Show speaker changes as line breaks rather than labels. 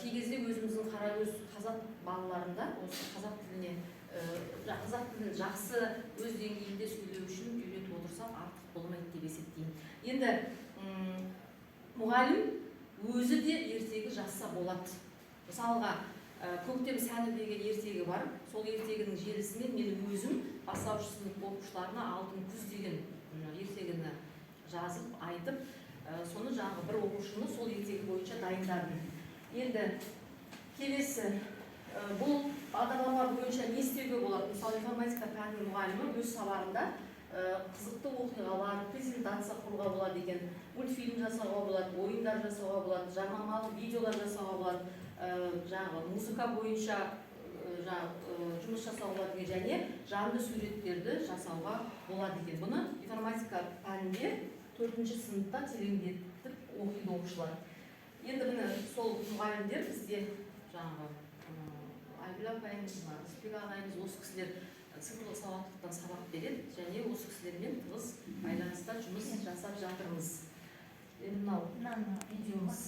кей кезде өзіміздің қаракөз қазақ балаларында осы қазақ тілін жақсы өз деңгейінде сөйлеу үшін үйретіп отырсақ артық болмайды деп есептеймін. Енді мұғалім өзі де ертегі жазса болады. Мысалға көктем сәні деген ертегі бар. Сол ертегінің желісімен мен өзім бастауыш сынып оқушыларына алтын күз деген ертегіні жазып айтып, соны жаңағы бір оқушыны сол ертегі бойынша дайындадым. Енді келесі бұл бағдарлама бойынша не істеуге болады? Мысалы информатика пәнінің мұғалімі өз сабағында қызықты оқиғалар, презентация құруға болады екен, мультфильм жасауға болады, ойындар жасауға болады, жарнамалық видеолар жасауға болады, жаңағы музыка бойынша жұмыс жасауға болады және жанды суреттерді жасауға болады екен. Бұны информатика пәнінде 4-ші сыныпта тереңдетіп оқиды оқушылар. Енді міне сол мұғалімдер бізде жаңағы Айгүл апайымыз, Рысбек ағайымыз, осы кісілер цифрлық сауаттылықтан сабақ береді және осы кісілермен тығыз байланыста жұмыс жасап жатырмыз. Енді мынау видеомыз